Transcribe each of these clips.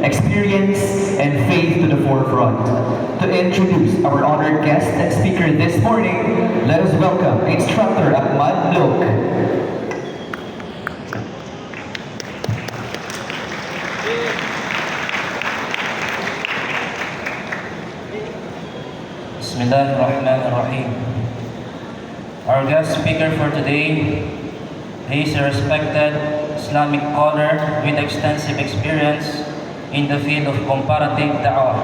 experience, and faith to the forefront. To introduce our honored guest and speaker this morning, let us welcome Instructor Ahmad Lok. Bismillahirrahmanirrahim. Our guest speaker for today, he is a respected Islamic scholar with extensive experience in the field of comparative da'wah.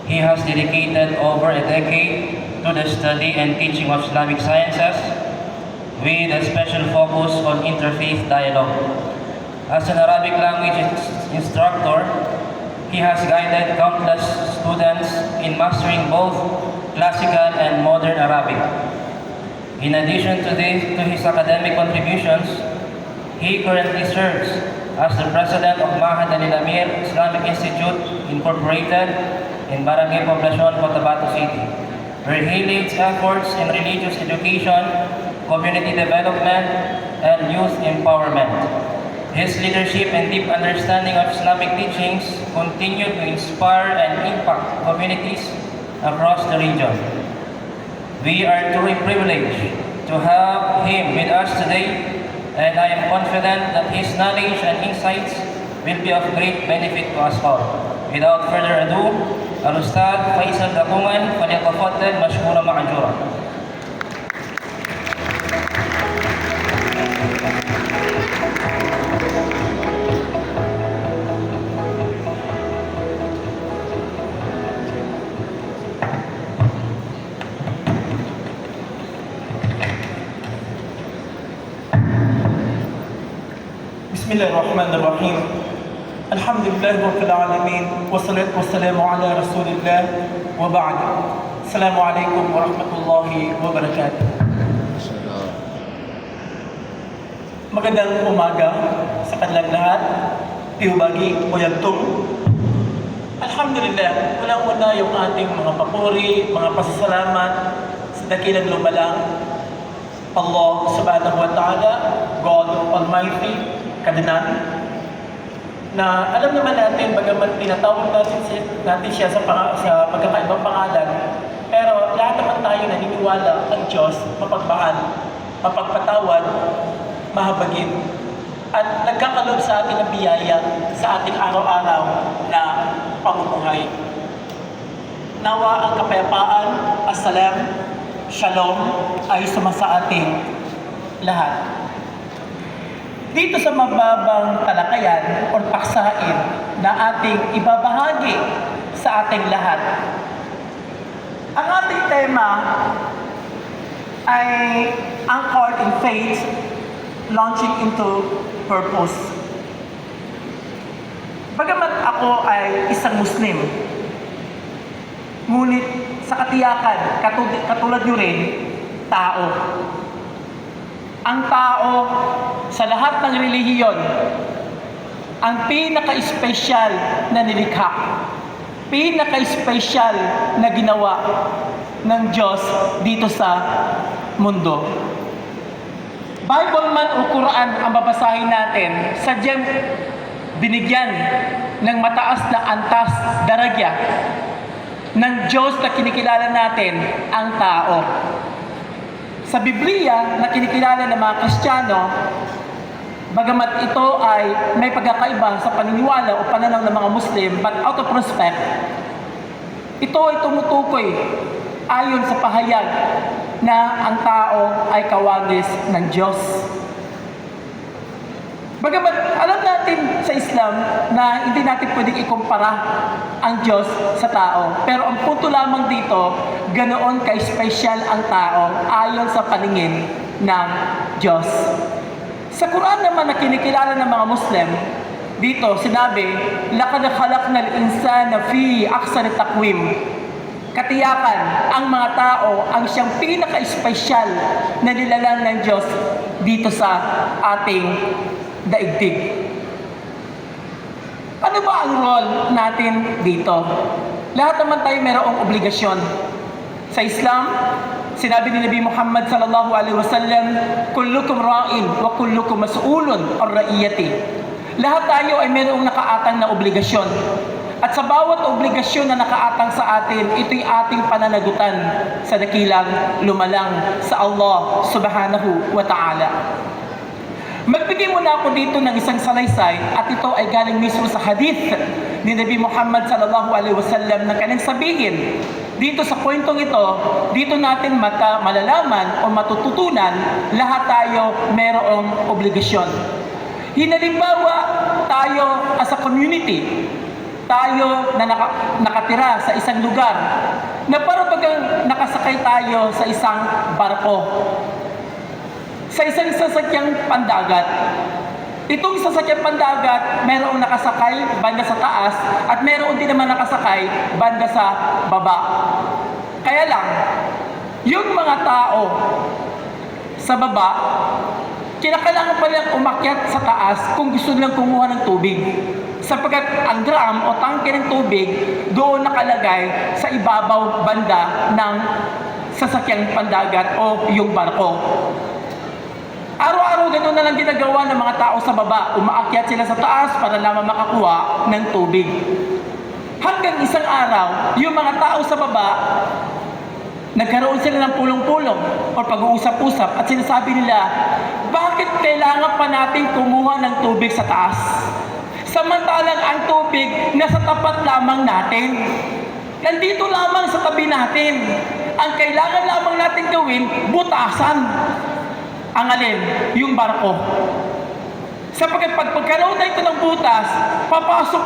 He has dedicated over a decade to the study and teaching of Islamic sciences with a special focus on interfaith dialogue. As an Arabic language instructor, he has guided countless students in mastering both classical and modern Arabic. In addition to his academic contributions, he currently serves as the president of Mahad Al-Amir Islamic Institute Incorporated in Barangay Poblacion, Cotabato City, where he leads efforts in religious education, community development, and youth empowerment. His leadership and deep understanding of Islamic teachings continue to inspire and impact communities across the region. We are truly privileged to have him with us today, and I am confident that his knowledge and insights will be of great benefit to us all. Without further ado, Al-Ustad Faisal Dakungan, falyatafaddal mashkura ma'jura. Bismillahirrahmanirrahim. Alhamdulillah Rabbil Alamin. Wassalatu wassalamu ala Rasulillah wa ba'd. Assalamualaikum warahmatullahi wabarakatuh. Magandang umaga sa kanilang lahat. Piubagi o yagtong. Alhamdulillah, unang-una yung ating mga papuri, mga pasasalamat sa dakilang lumalang Allah subhanahu wa ta'ala, God Almighty, Kadanan, na alam naman natin, bagamat tinatawag natin siya sa pagkakaibang pangalan, pero lahat naman tayo naniniwala ang Diyos mapagmahal, mapagpatawad, mahabagin, at nagkakalob sa atin ng biyaya sa ating araw-araw na pamumuhay. Nawa ang kapayapaan, assalam, shalom, ay sumasa ating lahat. Dito sa mababang talakayan o paksain na ating ibabahagi sa ating lahat, ang ating tema ay Anchored in Faith, Launching into Purpose. Bagamat ako ay isang Muslim, ngunit sa katiyakan, katulad nyo rin, tao. Ang tao sa lahat ng relihiyon, ang pinaka-espesyal na nilikha, pinaka-espesyal na ginawa ng Diyos dito sa mundo. Bible man o Quran ang babasahin natin, sadyang binigyan ng mataas na antas, daragya ng Diyos na kinikilala natin ang tao. Sa Biblia na kinikilala ng mga Kristiyano, bagamat ito ay may pagkakaiba sa paniniwala o pananaw ng mga Muslim, but out of respect, ito ay tumutukoy ayon sa pahayag na ang tao ay kawagis ng Diyos. Bagamat alam natin sa Islam na hindi natin pwedeng ikumpara ang Diyos sa tao, pero ang punto lamang dito, ganoon ka-espesyal ang tao ayon sa paningin ng Diyos. Sa Quran naman na kinikilala ng mga Muslim, dito sinabi, "Laqad khalaqnal insana fi ahsani taqwim." Katiyakan, ang mga tao ang siyang pinaka-espesyal na nilalang ng Diyos dito sa ating daigdig. Ano ba ang role natin dito? Lahat naman tayo mayroong obligasyon. Sa Islam, sinabi ni Nabi Muhammad sallallahu alaihi wasallam, "Kullukum ra'in wa kullukum mas'ulun ar ra'iyati." Lahat tayo ay mayroong nakaatang na obligasyon. At sa bawat obligasyon na nakaatang sa atin, ito'y ating pananagutan sa dakilang lumalang sa Allah subhanahu wa ta'ala. Magbigay muna ako dito ng isang salaysay at ito ay galing mismo sa hadith ni Nabi Muhammad sallallahu alaihi wasallam na kanyang sabihin. Dito sa kwentong ito, dito natin malalaman o matututunan lahat tayo mayroong obligasyon. Halimbawa, tayo as a community, tayo na nakatira sa isang lugar na para bagang nakasakay tayo sa isang barko, sa isang sasakyang pandagat. Itong sasakyang pandagat, mayroong nakasakay banda sa taas at mayroon din naman nakasakay banda sa baba. Kaya lang, yung mga tao sa baba, kinakailangan pa lang umakyat sa taas kung gusto nilang kumuha ng tubig. Sapagkat ang drum o tangke ng tubig doon nakalagay sa ibabaw banda ng sasakyang pandagat o yung barko. Araw-araw ganoon na lang ginagawa ng mga tao sa baba. Umaakyat sila sa taas para lamang makakuha ng tubig. Hanggang isang araw, yung mga tao sa baba, nagkaroon sila ng pulong-pulong o pag-uusap-usap at sinasabi nila, bakit kailangan pa natin kumuha ng tubig sa taas? Samantalang ang tubig nasa tapat lamang natin. Nandito lamang sa tabi natin. Ang kailangan lamang natin gawin, butasan. Ang alin? Yung barko. Sapagkat pagkaroon na ito ng butas, papasok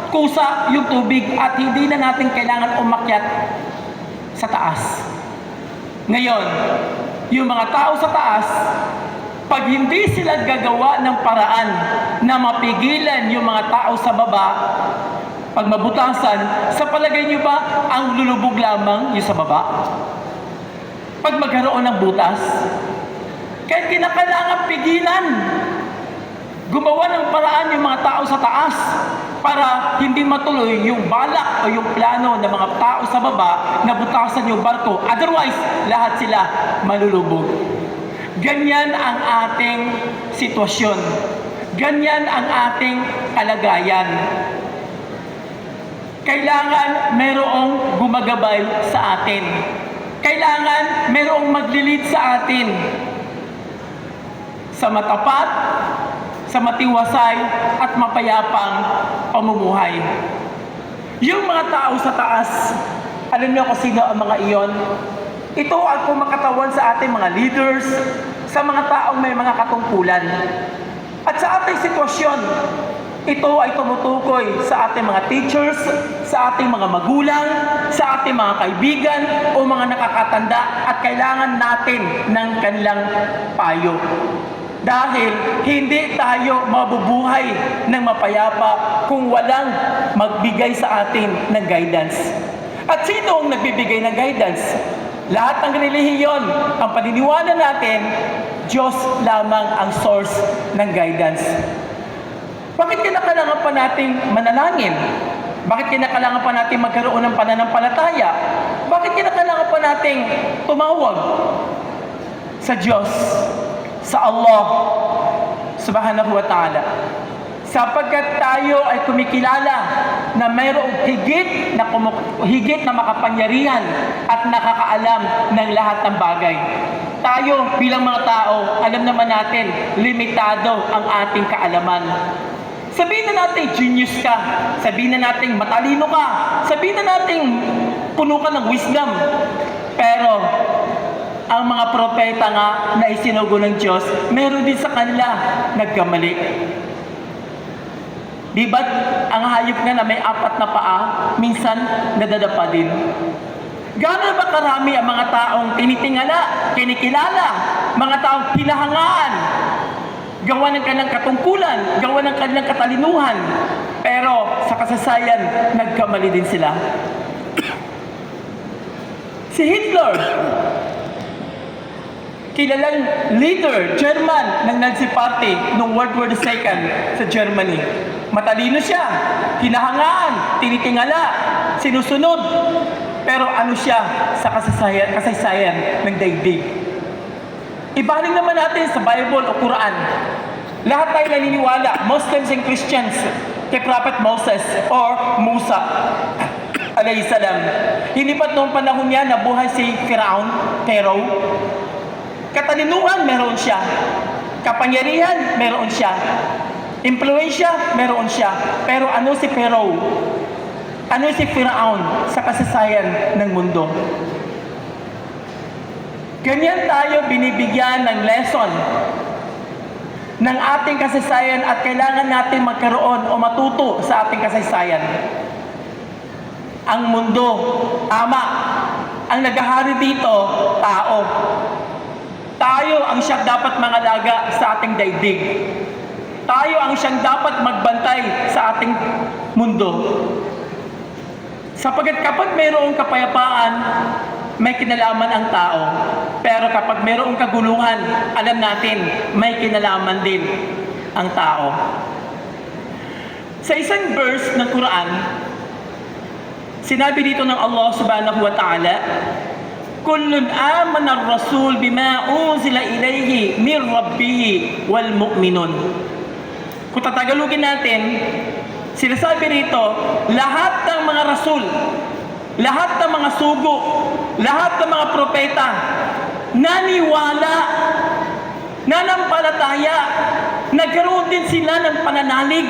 kusa yung tubig at hindi na natin kailangan umakyat sa taas. Ngayon, yung mga tao sa taas, pag hindi sila gagawa ng paraan na mapigilan yung mga tao sa baba, pag mabutasan, sa palagay niyo ba ang lulubog lamang yung sa baba? Pag magkaroon ng butas, kaya kinakailangan pigilan, gumawa ng paraan yung mga tao sa taas para hindi matuloy yung balak o yung plano ng mga tao sa baba na butasan yung barko. Otherwise, lahat sila malulubog. Ganyan ang ating sitwasyon. Ganyan ang ating kalagayan. Kailangan mayroong gumagabay sa atin. Kailangan mayroong maglilid sa atin sa matapat, sa matiwasay at mapayapang pamumuhay. Yung mga tao sa taas, alam niyo kung sino ang mga iyon? Ito ang kumakatawan sa ating mga leaders, sa mga taong may mga katungkulan. At sa ating sitwasyon, ito ay tumutukoy sa ating mga teachers, sa ating mga magulang, sa ating mga kaibigan o mga nakakatanda at kailangan natin ng kanilang payo. Dahil hindi tayo mabubuhay ng mapayapa kung walang magbigay sa atin ng guidance. At sino ang nagbibigay ng guidance? Lahat ng relihiyon, ang paniniwala natin, Diyos lamang ang source ng guidance. Bakit kinakailangan pa nating manalangin? Bakit kinakailangan pa nating magkaroon ng pananampalataya? Bakit kinakailangan pa nating tumawag sa Diyos, sa Allah subhanahu wa ta'ala? Sapagkat tayo ay kumikilala na mayroong higit na makapangyarihan at nakakaalam ng lahat ng bagay. Tayo bilang mga tao, alam naman natin, limitado ang ating kaalaman. Sabihin na natin genius ka, sabihin na natin matalino ka, sabihin na natin puno ka ng wisdom. Pero ang mga propeta nga na isinugo ng Diyos, meron din sa kanila nagkamali. Di ba't ang hayop nga na may 4 na paa, minsan nadadapa din? Gano'n ba karami ang mga taong tinitingala, kinikilala, mga taong hinahangaan, gawa ng kanilang katungkulan, gawa ng kanilang katalinuhan, pero sa kasasayan, nagkamali din sila. Si Hitler, kilalang leader, German, ng Nazi Party noong World War II sa Germany. Matalino siya, hinahangaan, tinitingala, sinusunod. Pero ano siya sa kasaysayan ng daigdig? Ibaling naman natin sa Bible o Quran. Lahat tayo naniniwala, Muslims and Christians, kay Prophet Moses or Musa alayhi salam. Hindi ba't noong panahon niya nabuhay si Pharaoh? Katalinuhan, meron siya. Kapangyarihan, meron siya. Impluensya, meron siya. Pero ano si Pharaoh? Ano si Pharaoh sa kasaysayan ng mundo? Ganyan tayo binibigyan ng lesson ng ating kasaysayan at kailangan natin magkaroon o matuto sa ating kasaysayan. Ang mundo, tama. Ang naghahari dito, tao. Tayo ang siyang dapat mangalaga sa ating daigdig. Tayo ang siyang dapat magbantay sa ating mundo. Sapagkat kapag mayroong kapayapaan, may kinalaman ang tao. Pero kapag mayroong kaguluhan, alam natin, may kinalaman din ang tao. Sa isang verse ng Quran, sinabi dito ng Allah subhanahu wa ta'ala, Kullun amana ar-rasul bima unzila ilayhi min rabbih wal mu'minun. Kung tatagalugin natin, sinasabi rito, lahat ng mga rasul, lahat ng mga sugo, lahat ng mga propeta, naniwala, nanampalataya, nagkaroon din sila ng pananalig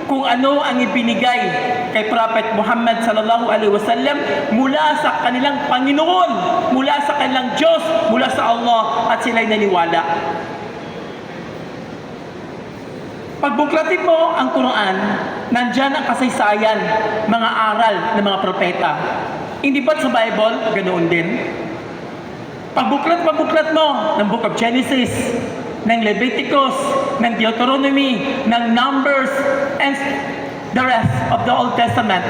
kung ano ang ibinigay kay Prophet Muhammad sallallahu alaihi wasallam mula sa kanilang Panginoon, mula sa kanilang Diyos, mula sa Allah, at sila'y naniwala. Pagbuklatin mo ang Quran, nandyan ang kasaysayan, mga aral ng mga propeta. Hindi ba sa Bible, ganoon din? Pagbuklat mo ng Book of Genesis, ng Leviticus, ng Deuteronomy, ng Numbers, and the rest of the Old Testament.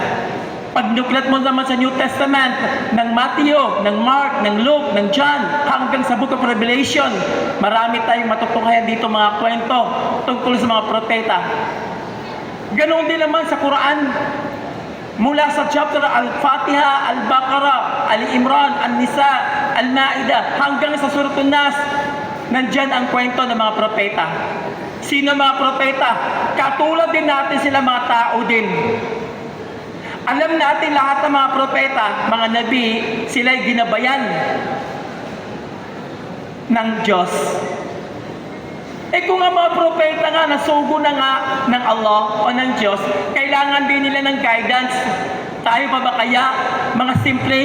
Pagnuklat mo naman sa New Testament, ng Matthew, ng Mark, ng Luke, ng John, hanggang sa Book of Revelation, marami tayong matutunghayan dito mga kwento tungkol sa mga propeta. Ganoon din naman sa Quran, mula sa chapter Al-Fatiha, Al-Baqarah, Al-Imran, Al-Nisa, Al-Ma'idah, hanggang sa Surah An-Nas, nandyan ang kwento ng mga propeta. Sino mga propeta? Katulad din natin sila, mga tao din. Alam natin lahat ng mga propeta, mga nabi, sila'y ginabayan ng Diyos. Kung ang mga propeta nga, nasugo na nga ng Allah o ng Diyos, kailangan din nila ng guidance. Tayo pa ba kaya, mga simple,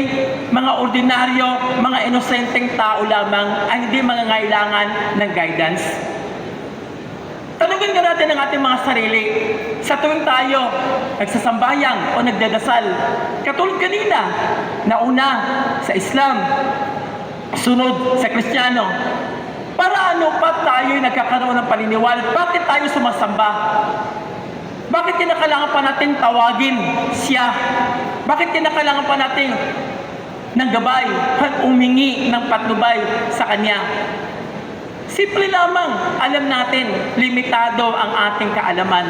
mga ordinaryo, mga inosenteng tao lamang ang hindi mangangailangan ng guidance? Tanungin nga natin ang ating mga sarili. Sa tuwing tayo nagsasambayang o nagdadasal, katulad kanina, nauna sa Islam, sunod sa Kristiyano, para ano pa tayo nagkakaroon ng paniniwala? Bakit tayo sumasamba? Bakit kinakailangan pa natin tawagin siya? Bakit kinakailangan pa natin ng gabay, umingi ng patnubay sa Kanya? Simple lamang, alam natin, limitado ang ating kaalaman.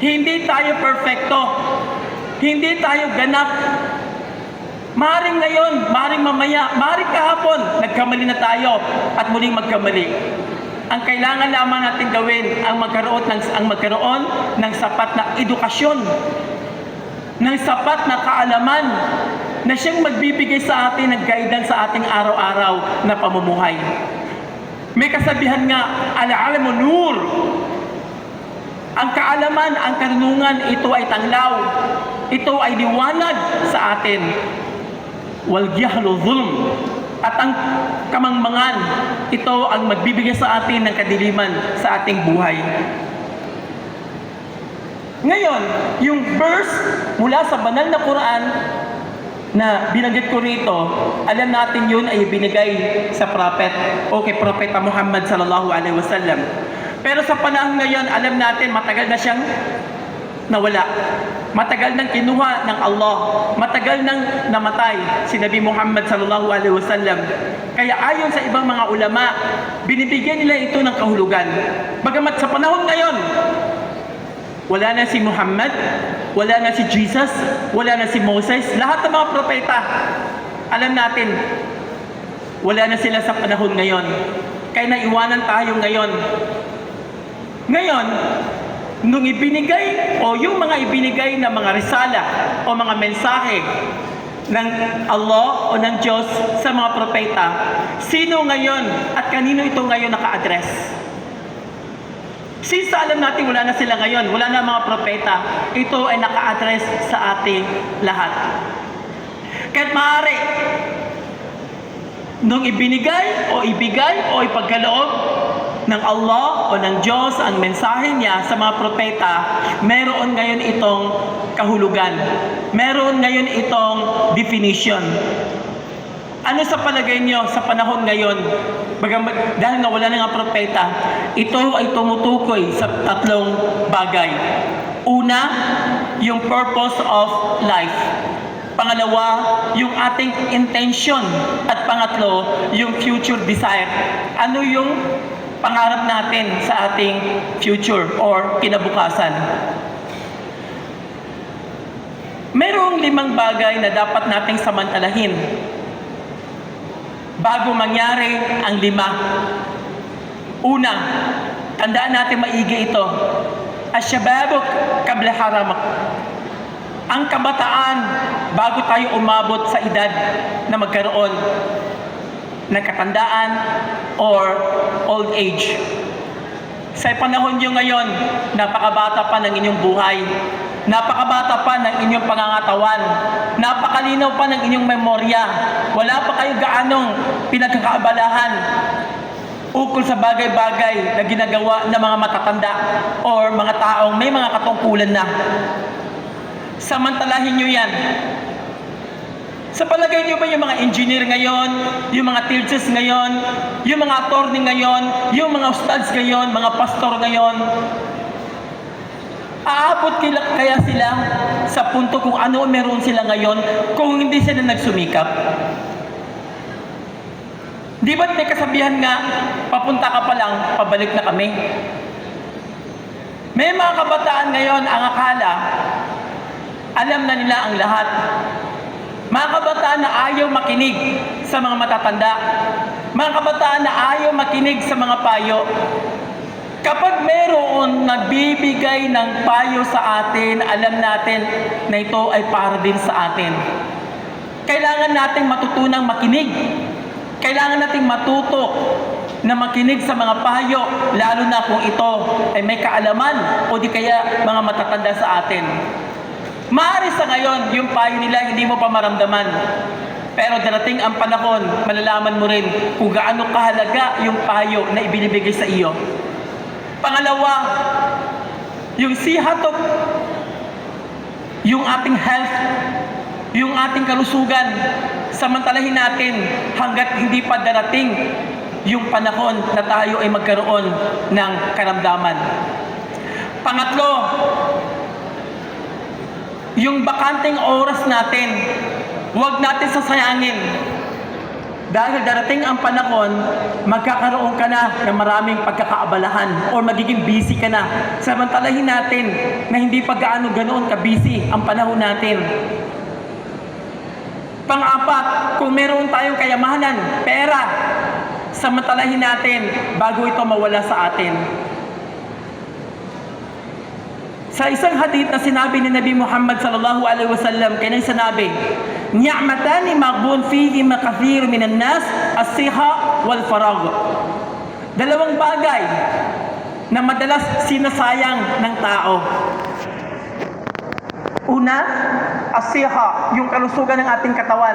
Hindi tayo perfecto. Hindi tayo ganap. Maring ngayon, maring mamaya, maring kahapon, nagkamali na tayo at muling magkamali. Ang kailangan lamang natin gawin ang magkaroon ng sapat na edukasyon, ng sapat na kaalaman na siyang magbibigay sa atin ng guidance sa ating araw-araw na pamumuhay. May kasabihan nga, al-'ilmu nur. Ang kaalaman, ang karunungan, ito ay tanglaw. Ito ay liwanag sa atin. Wal jahlu dhulm. At ang kamangmangan, ito ang magbibigay sa atin ng kadiliman sa ating buhay. Ngayon, yung verse mula sa banal na Quran na binanggit ko rito, alam natin yun ay binigay sa prophet o kay Propeta Muhammad sallallahu alaihi wasallam. Pero sa panahon ngayon, alam natin matagal na siyang nawala. Matagal nang kinuha ng Allah. Matagal nang namatay si Nabi Muhammad sallallahu alaihi wasallam. Kaya ayon sa ibang mga ulama, binibigyan nila ito ng kahulugan. Bagamat sa panahon ngayon, wala na si Muhammad, wala na si Jesus, wala na si Moses, lahat ng mga propeta, alam natin, wala na sila sa panahon ngayon. Kaya naiwanan tayo ngayon. Ngayon, nung ibinigay o yung mga ibinigay na mga risala o mga mensahe ng Allah o ng Diyos sa mga propeta, sino ngayon at kanino ito ngayon naka-address? Since alam natin wala na sila ngayon, wala na mga propeta, ito ay naka-address sa ating lahat. Kahit maaari, nung ibinigay o ibigay o ipagkaloob ng Allah o ng Diyos ang mensahe niya sa mga propeta, meron ngayon itong kahulugan. Meron ngayon itong definition. Ano sa palagay niyo sa panahon ngayon? Dahil na wala na nga propeta, ito ay tumutukoy sa tatlong bagay. Una, yung purpose of life. Pangalawa, yung ating intention. At pangatlo, yung future desire. Ano yung pangarap natin sa ating future or kinabukasan? Merong 5 bagay na dapat nating samantalahin bago mangyari ang 5. Una, tandaan natin maigi ito. Asyababu qabla haramak. Ang kabataan bago tayo umabot sa edad na magkaroon ng katandaan or old age. Sa panahon nyo ngayon, napakabata pa ng inyong buhay. Napakabata pa ng inyong pangangatawan. Napakalinaw pa ng inyong memorya. Wala pa kayo gaanong pinagkakaabalahan ukol sa bagay-bagay na ginagawa ng mga matatanda or mga taong may mga katungkulan na. Samantalahin nyo yan. Sa palagay niyo ba yung mga engineer ngayon, yung mga teachers ngayon, yung mga attorney ngayon, yung mga ustads ngayon, mga pastor ngayon, aabot kaya sila sa punto kung ano meron sila ngayon kung hindi sila nagsumikap? Di ba't may kasabihan nga, papunta ka pa lang, pabalik na kami? May mga kabataan ngayon ang akala, alam na nila ang lahat. Mga kabataan na ayaw makinig sa mga matatanda. Mga kabataan na ayaw makinig sa mga payo. Kapag mayroon nagbibigay ng payo sa atin, alam natin na ito ay para din sa atin. Kailangan nating matutunang makinig. Kailangan nating matuto na makinig sa mga payo, lalo na kung ito ay may kaalaman o di kaya mga matatanda sa atin. Maaari sa ngayon, yung payo nila hindi mo pa maramdaman. Pero darating ang panahon, malalaman mo rin kung gaano kahalaga yung payo na ibinibigay sa iyo. Pangalawa, yung sihatok, yung ating health, yung ating kalusugan, samantalahin natin hanggat hindi pa darating yung panahon na tayo ay magkaroon ng karamdaman. Pangatlo, yung bakanteng oras natin, huwag natin sasayangin. Dahil darating ang panahon, magkakaroon ka na ng maraming pagkakaabalahan or magiging busy ka na. Samantalahin natin na hindi pa gaano-ganoon ka-busy ang panahon natin. Pang-apat, kung meron tayong kayamanan, pera, samantalahin natin bago ito mawala sa atin. Sa isang hadith na sinabi ni Nabi Muhammad sallallahu alaihi wasallam, kanyang sinabi, "Ni'matani maghbun fihi makathir minan nas, as-siha wal faragh." Dalawang bagay na madalas sinasayang ng tao. Una, as-siha, yung kalusugan ng ating katawan.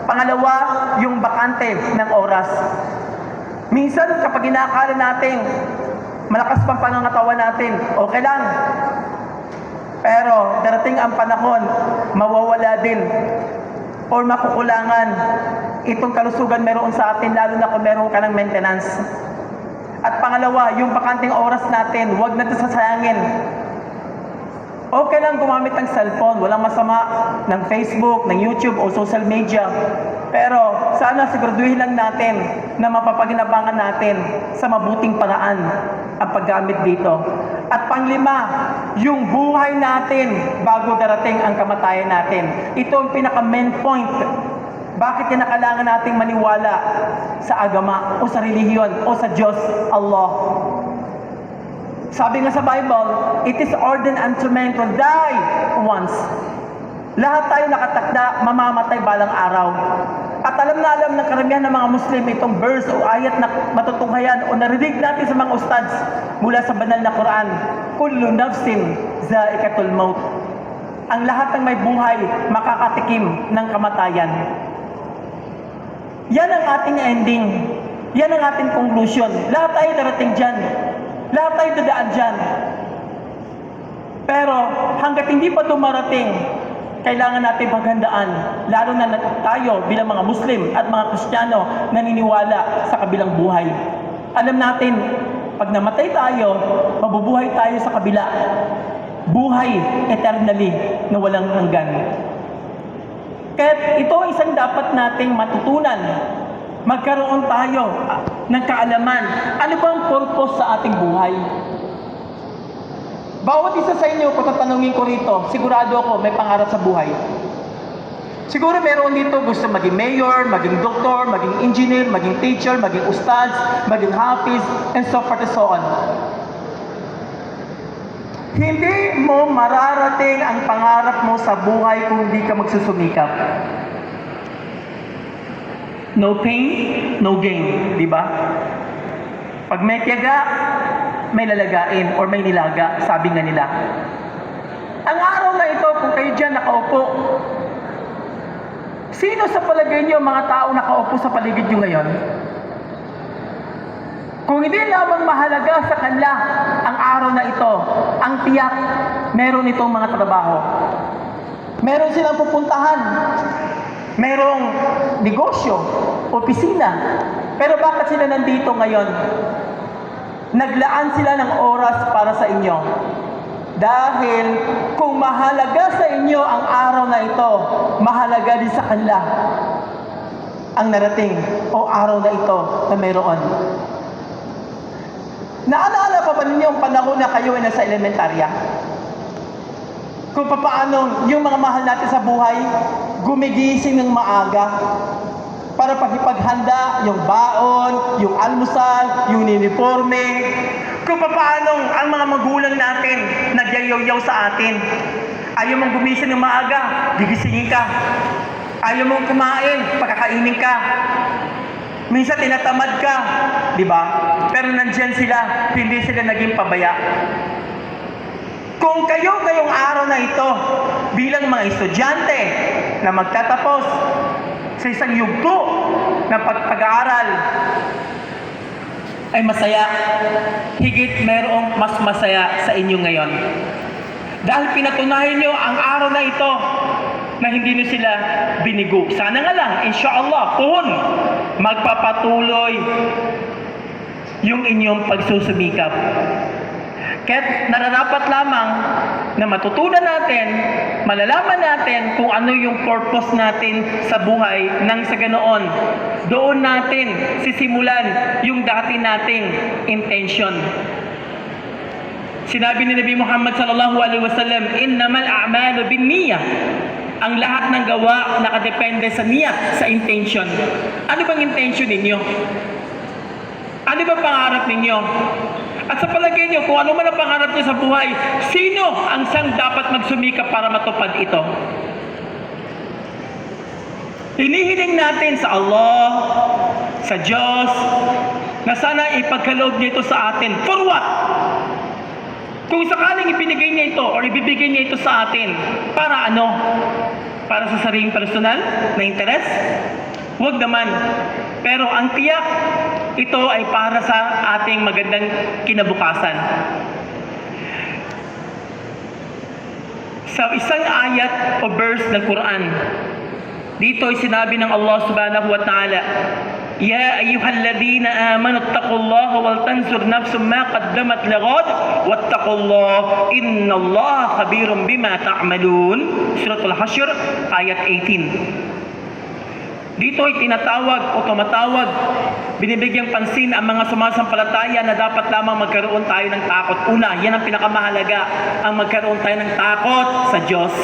Pangalawa, yung bakante ng oras. Minsan kapag inaakala natin malakas pang pangangatawan natin, okay lang. Pero darating ang panahon, mawawala din or makukulangan itong kalusugan meron sa atin, lalo na kung meron ka ng maintenance. At pangalawa, yung bakanting oras natin, huwag natin sasayangin. Okay lang gumamit ng cellphone, walang masama, ng Facebook, ng YouTube o social media. Pero sana siguraduhin lang natin na mapapaginabangan natin sa mabuting paraan ang paggamit dito. At panglima, yung buhay natin bago darating ang kamatayan natin. Ito ang pinaka-main point. Bakit kinakailangan nating maniwala sa agama o sa relihiyon o sa Diyos, Allah? Sabi nga sa Bible, it is ordained unto men to die once. Lahat tayo nakatakda, mamamatay balang araw. At alam na alam ng karamihan ng mga Muslim itong verse o ayat na matutunghayan o narinig natin sa mga ustads mula sa banal na Quran. Kullu nafsin zaikatul maut. Ang lahat ng may buhay makakatikim ng kamatayan. Yan ang ating ending. Yan ang ating conclusion. Lahat tayo darating dyan. Lahat tayo dadaan dyan. Pero hanggat hindi pa dumarating, kailangan natin paghandaan, lalo na tayo bilang mga Muslim at mga Kristiyano naniniwala sa kabilang buhay. Alam natin, pag namatay tayo, mabubuhay tayo sa kabila. Buhay eternally na walang hanggan. Kaya ito isang dapat nating matutunan. Magkaroon tayo ng kaalaman. Ano bang purpose sa ating buhay? Bawat isa sa inyo, kung tatanungin ko rito, sigurado ako may pangarap sa buhay. Siguro meron dito gusto maging mayor, maging doktor, maging engineer, maging teacher, maging ustads, maging hafiz, and so forth and so on. Hindi mo mararating ang pangarap mo sa buhay kung hindi ka magsusumikap. No pain, no gain, di ba? Pag may tiyaga, may lalagain or may nilaga, sabi nga nila. Ang araw na ito, kung kayo dyan nakaupo, sino sa palagay nyo mga tao nakaupo sa paligid nyo ngayon? Kung hindi lamang mahalaga sa kanila ang araw na ito, ang tiyak, meron itong mga trabaho. Meron silang pupuntahan. Merong negosyo, opisina. Pero bakit sila nandito ngayon? Naglaan sila ng oras para sa inyo. Dahil kung mahalaga sa inyo ang araw na ito, mahalaga din sa kanila ang narating o araw na ito na mayroon. Naalala pa ba ninyo ang panahon na kayo ay nasa elementarya? Kung paano yung mga mahal natin sa buhay, gumigising ng maaga para pakipaghanda yung baon, yung almusal, yung uniforme. Kung paano ang mga magulang natin nagyayaw-yaw sa atin. Ayaw mong gumising ng maaga, gigisingin ka. Ayaw mong kumain, pagkakainin ka. Minsan tinatamad ka, di ba? Pero nandyan sila, hindi sila naging pabaya. Kung kayo ngayong araw na ito, bilang mga estudyante na magtatapos sa isang yugto ng pag-aaral, ay masaya, higit mayroong mas masaya sa inyo ngayon. Dahil pinatunayan nyo ang araw na ito na hindi nyo sila binigo. Sana nga lang, insyaAllah, kung magpapatuloy yung inyong pagsusumikap. Kaya nararapat lamang na matutunan natin, malalaman natin kung ano yung purpose natin sa buhay nang sa ganoon. Doon natin sisimulan yung dati nating intention. Sinabi ni Nabi Muhammad sallallahu alaihi wasallam, "Innamal a'malu binniyah." Ang lahat ng gawa nakadepende sa niyya, sa intention. Ano bang intention ninyo? Ano ba pangarap ninyo? At sa palagay niyo, kung ano man ang pangarap niyo sa buhay, sino ang siyang dapat magsumikap para matupad ito? Hinihiling natin sa Allah, sa Diyos, na sana ipagkaloob niya ito sa atin. For what? Kung sakaling ibinigay niya ito o ibibigay niya ito sa atin, para ano? Para sa sariling personal na interes? Huwag naman. Pero ang tiyak, ito ay para sa ating magandang kinabukasan. Sa isang ayat o verse ng Quran, dito ay sinabi ng Allah subhanahu wa ta'ala, "Ya ayyuhalladhina amanu ittaqullaha wal tanzur nafsum ma qaddamat lighad wattaqullaha innallaha khabirum bima ta'malun." Suratul Hashr ayat 18. Dito ay tinatawag o tumatawag, binibigyang pansin ang mga sumasampalataya na dapat lamang magkaroon tayo ng takot. Una, yan ang pinakamahalaga, ang magkaroon tayo ng takot sa Diyos.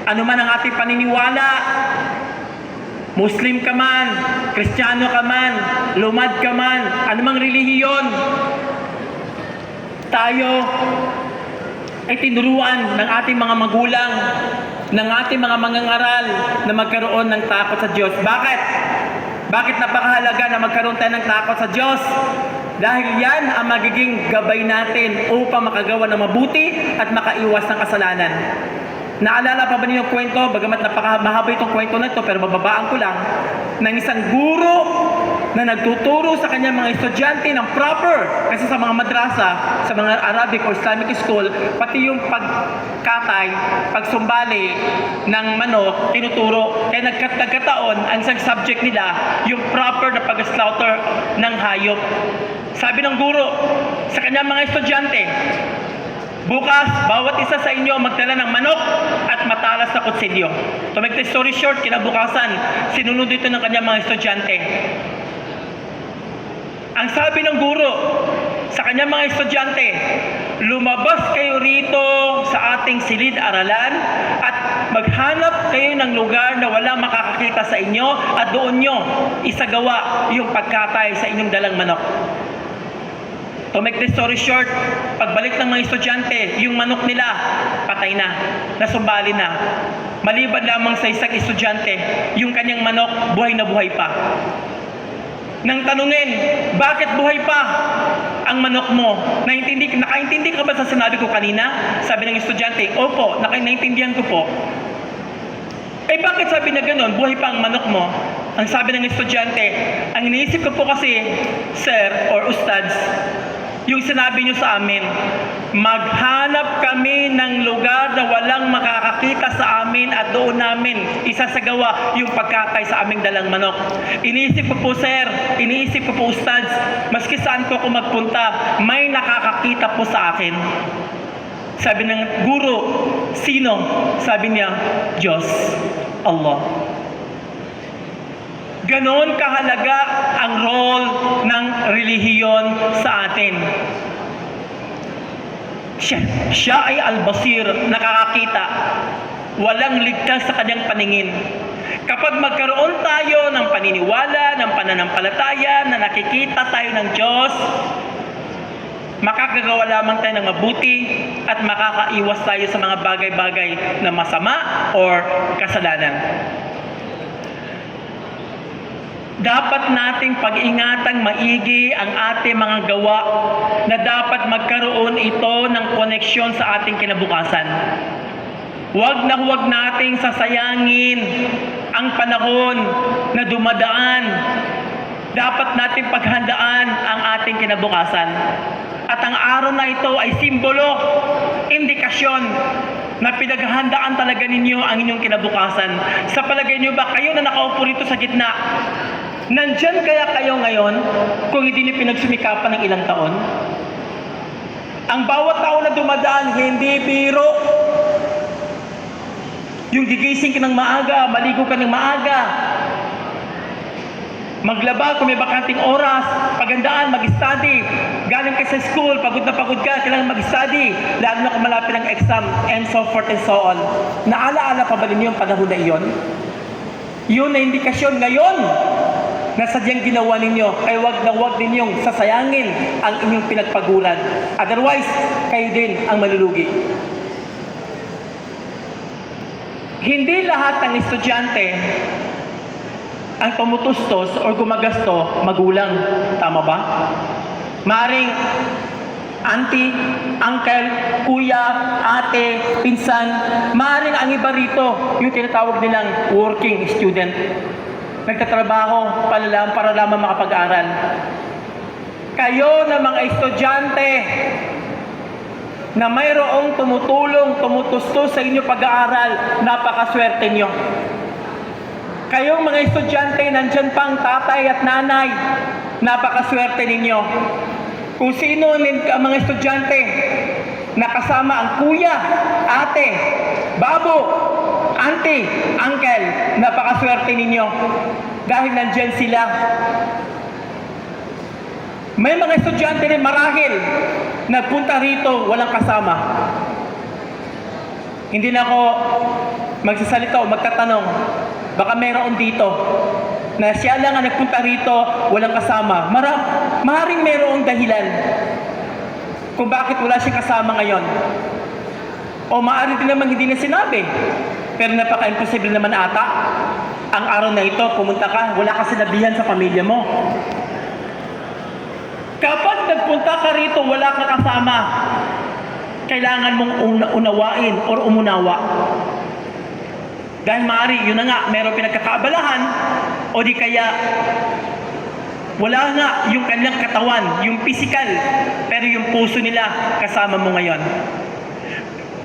Ano man ang ating paniniwala, Muslim ka man, Kristiyano ka man, lumad ka man, anumang relihiyon, tayo ay tinuruan ng ating mga magulang, ng ating mga mangangaral na magkaroon ng takot sa Diyos. Bakit? Bakit napakahalaga na magkaroon tayo ng takot sa Diyos? Dahil yan ang magiging gabay natin upang makagawa ng mabuti at makaiwas ng kasalanan. Naalala pa ba niyo yung kwento, bagamat napakamahaba itong kwento na ito, pero bababaan ko lang, ng isang guro na nagtuturo sa kanyang mga estudyante ng proper, kasi sa mga madrasa, sa mga Arabic or Islamic school, pati yung pagkatay, pagsumbali ng manok, tinuturo. Kaya nagkataon, ang isang subject nila, yung proper na pag-slaughter ng hayop. Sabi ng guro sa kanyang mga estudyante, bukas, bawat isa sa inyo magdala ng manok at matalas na kutsilyo. To make the story short, kinabukasan, sinunod ito ng kanyang mga estudyante. Ang sabi ng guro sa kanyang mga estudyante, lumabas kayo rito sa ating silid-aralan at maghanap kayo ng lugar na walang makakakita sa inyo at doon nyo isagawa yung pagkatay sa inyong dalang manok. To make the story short, pagbalik ng mga estudyante, yung manok nila, patay na, nasumbali na. Maliban lamang sa isang estudyante, yung kanyang manok, buhay na buhay pa. Nang tanungin, bakit buhay pa ang manok mo? Nakaintindi ka ba sa sinabi ko kanina? Sabi ng estudyante, opo, nakaintindihan ko po. Eh bakit sabi na gano'n, buhay pa ang manok mo? Ang sabi ng estudyante, ang iniisip ko po kasi, sir or ustads, yung sinabi nyo sa amin, maghanap kami ng lugar na walang makakakita sa amin at doon namin isasagawa yung pagkatay sa aming dalang manok. Iniisip ko po, sir, iniisip ko po, ustads, maski saan ko magpunta, may nakakakita po sa akin. Sabi ng guro, sino? Sabi niya, Diyos, Allah. Ganon kahalaga ang role ng relihiyon sa atin. Siya ay al-basir, nakakakita. Walang ligtas sa kanyang paningin. Kapag magkaroon tayo ng paniniwala, ng pananampalataya, na nakikita tayo ng Diyos, makakagawa lamang tayo ng mabuti at makakaiwas tayo sa mga bagay-bagay na masama or kasalanan. Dapat nating pag-ingatang maigi ang ating mga gawa na dapat magkaroon ito ng koneksyon sa ating kinabukasan. Huwag na huwag nating sasayangin ang panahon na dumadaan. Dapat nating paghandaan ang ating kinabukasan. At ang araw na ito ay simbolo, indikasyon na pinaghahandaan talaga ninyo ang inyong kinabukasan. Sa palagay niyo ba, kayo na nakaupo rito sa gitna, nandyan kaya kayo ngayon kung hindi niyo pinagsumikapan ng ilang taon? Ang bawat taon na dumadaan, hindi biro. Yung gigising ka ng maaga, maligo ka ng maaga, maglaba kung may bakanting oras, pagandaan, mag-study. Galing ka sa school, pagod na pagod ka, kailangan mag-study. Lalo na kung malapit ang exam, and so forth and so on. Naalaala pa ba ninyo yung panahon na iyon? Yun na indikasyon ngayon na sadyang ginawa ninyo, ay wag na wag ninyong sasayangin ang inyong pinagpaguran. Otherwise, kayo din ang malulugi. Hindi lahat ng estudyante ang tumutustos o gumagasto magulang. Tama ba? Maaring auntie, uncle, kuya, ate, pinsan. Maaring ang iba rito, yung tinatawag nilang working student. Nagtatrabaho para lamang makapag-aral. Kayo na mga estudyante na mayroong tumutulong, tumutustos sa inyo pag-aaral, napakaswerte nyo. Kayong mga estudyante, nandyan pang tatay at nanay, napakaswerte ninyo. Kung sino ang mga estudyante, nakasama ang kuya, ate, babo, auntie, uncle, napakaswerte ninyo. Dahil nandyan sila. May mga estudyante rin marahil, nagpunta rito, walang kasama. Hindi na ako magsasalita o magtatanong. Baka mayroon dito na siya lang ang nagpunta rito, walang kasama. Maaaring mayroong dahilan. kung bakit wala siyang kasama ngayon. O maaari din naman hindi na sinabi. Pero napaka-imposible naman ata. Ang araw na ito, pumunta ka, wala ka sinabihan sa pamilya mo. Kapag nagpunta ka rito, wala ka kasama, kailangan mong unawain or umunawa. Dahil maaari, yun na nga, mayroong pinagkakaabalahan, o di kaya wala nga yung kanyang katawan, yung physical, pero yung puso nila kasama mo ngayon.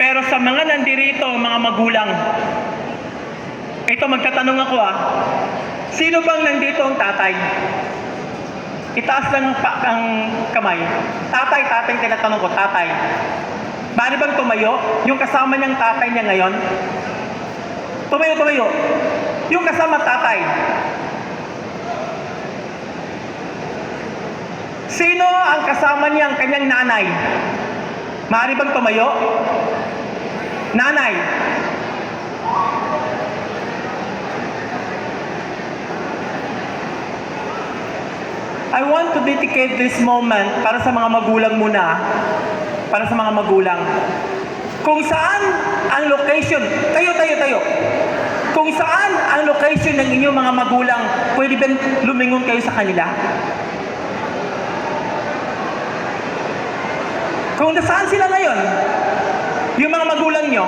Pero sa mga nandirito, mga magulang, ito magtatanong ako sino bang nandito ang tatay? Itaas lang ang kamay. Tatay, tinatanong ko, tatay. Bari bang tumayo? Yung kasama niyang tatay niya ngayon? Tumayo. Yung kasama tatay. Sino ang kasama niyang kanyang nanay? Maaari bang tumayo? Nanay. I want to dedicate this moment para sa mga magulang muna. Para sa mga magulang. Kung saan ang location, tayo. Kung saan ang location ng inyong mga magulang, pwede ba lumingon kayo sa kanila? Kung nasaan sila ngayon, yung mga magulang nyo,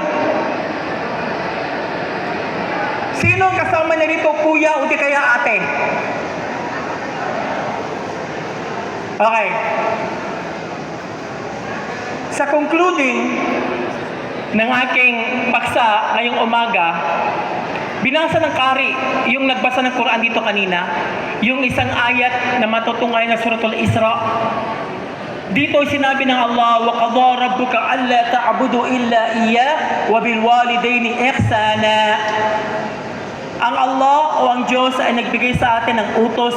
sino ang kasama niya dito, kuya o di kaya ate? Okay. Sa concluding ng aking paksa ngayong umaga, binasa ng Kari, yung nagbasa ng Quran dito kanina, yung isang ayat na matutungay na Suratul Isra. Dito sinabi ng Allah, وَقَضَى رَبُّكَ أَلَّا تَعْبُدُوا إِلَّا إِيَّاهُ وَبِالْوَالِدَيْنِ إِحْسَانًا. Ang Allah o ang Diyos ay nagbigay sa atin ng utos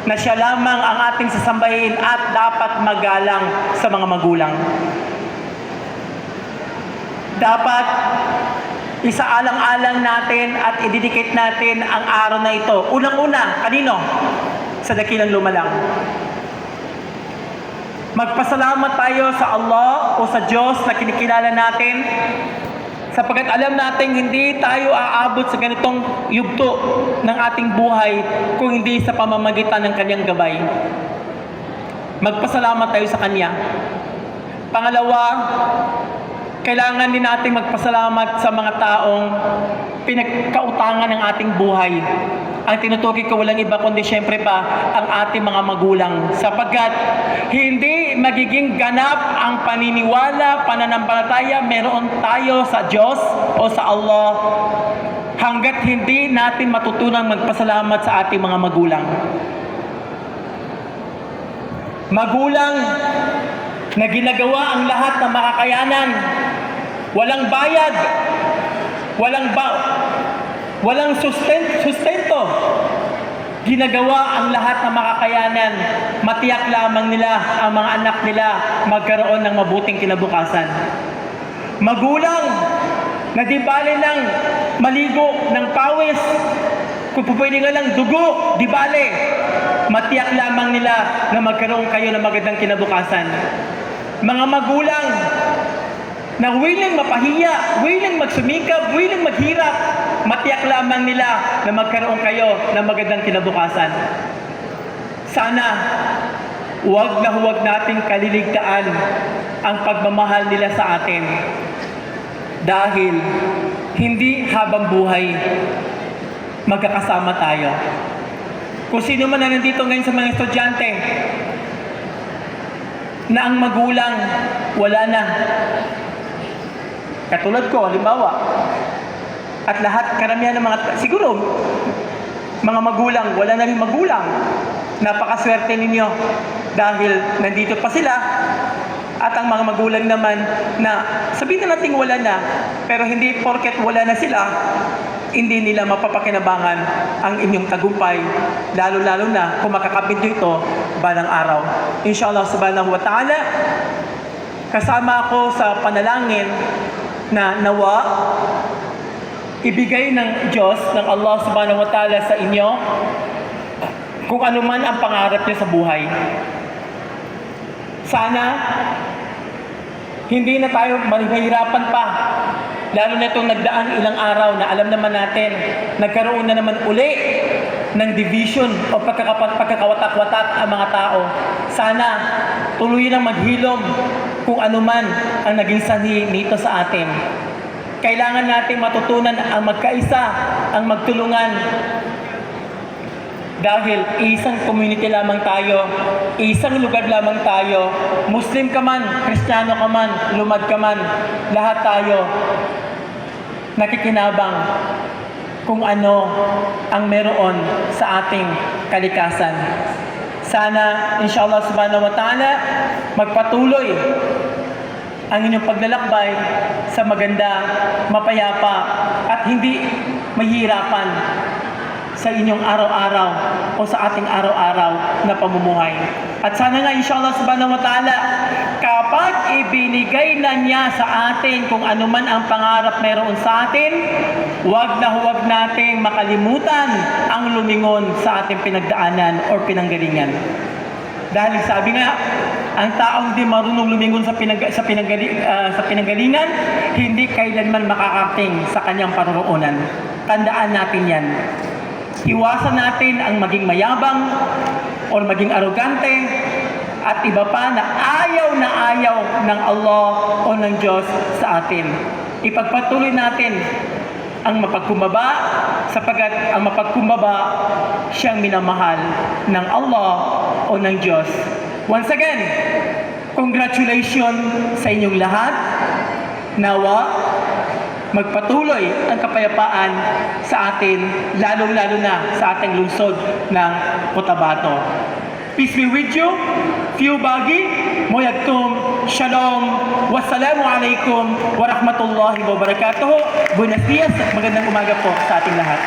na siya lamang ang ating sasambahin at dapat magalang sa mga magulang. Dapat isaalang-alang natin at idedicate natin ang araw na ito. Unang-una, kanino? Sa dakilang lumalang. Magpasalamat tayo sa Allah o sa Diyos na kinikilala natin, sapagkat alam natin hindi tayo aabot sa ganitong yugto ng ating buhay kung hindi sa pamamagitan ng kanyang gabay. Magpasalamat tayo sa kanya. Pangalawa, kailangan din natin magpasalamat sa mga taong pinagkautangan ng ating buhay. Ang tinutukoy ko walang iba kundi syempre pa ang ating mga magulang, sapagkat hindi magiging ganap ang paniniwala, pananampalataya meron tayo sa Diyos o sa Allah hanggat hindi natin matutunang magpasalamat sa ating mga magulang. Magulang na ginagawa ang lahat ng makakayanan, walang bayad, walang sustento. Ginagawa ang lahat ng makakayanan. Matiyak lamang nila ang mga anak nila magkaroon ng mabuting kinabukasan. Magulang na di bale ng maligo ng pawis, kung pwede nga lang dugo, di bale. Matiyak lamang nila na magkaroon kayo ng magandang kinabukasan. Mga magulang na willing mapahiya, willing magsumikap, willing maghirap, matiyak lamang nila na magkaroon kayo ng magandang kinabukasan. Sana, huwag na huwag nating kaliligtaan ang pagmamahal nila sa atin. Dahil, hindi habang buhay, magkakasama tayo. Kung sino man na nandito ngayon sa mga estudyante, na ang magulang, wala na. Katulad ko, halimbawa, at lahat, karamihan ng mga, siguro, mga magulang, wala na rin magulang. Napakaswerte ninyo dahil nandito pa sila at ang mga magulang naman na sabihin na natin wala na, pero hindi porket wala na sila, hindi nila mapapakinabangan ang inyong tagumpay, lalo-lalo na kung makakapit nyo ito balang araw. Inshallah subhanahu wa ta'ala, kasama ako sa panalangin na nawa ibigay ng Diyos, ng Allah subhanahu wa ta'ala sa inyo kung ano man ang pangarap niyo sa buhay. Sana Hindi na tayo mahihirapan pa. Lalo na itong nagdaang ilang araw na alam naman natin, nagkaroon na naman uli ng division o pagkakawatak-watak ang mga tao. Sana tuloy nang maghilom kung ano man ang naging sanhi nito sa atin. Kailangan nating matutunan ang magkaisa, ang magtulungan. Dahil isang community lamang tayo, isang lugar lamang tayo, Muslim ka man, Kristiyano ka man, lumad ka man, lahat tayo nakikinabang kung ano ang meron sa ating kalikasan. Sana, inshallah subhanahu wa ta'ala, magpatuloy ang inyong paglalakbay sa maganda, mapayapa, at hindi mahirapan sa inyong araw-araw o sa ating araw-araw na pamumuhay. At sana nga inshallah subhanahu wa ta'ala, kapag ibinigay na niya sa atin kung ano man ang pangarap meron sa atin, huwag nating makalimutan ang lumingon sa ating pinagdaanan o pinanggalingan. Dahil sabi nga, ang taong di marunong lumingon sa pinanggalingan, hindi kailanman makakarating sa kanyang paroroonan. Tandaan natin yan. Iwasan natin ang maging mayabang o maging arogante at iba pa na ayaw ng Allah o ng Diyos sa atin. Ipagpatuloy natin ang mapagkumbaba sapagkat ang mapagkumbaba siyang minamahal ng Allah o ng Diyos. Once again, congratulations sa inyong lahat. Nawa magpatuloy ang kapayapaan sa atin, lalong-lalo na sa ating lungsod ng Cotabato. Peace be with you. Fiu bagi, moyagtum, shalom, wassalamu alaikum, warahmatullahi wabarakatuh. Buenos dias at magandang umaga po sa ating lahat.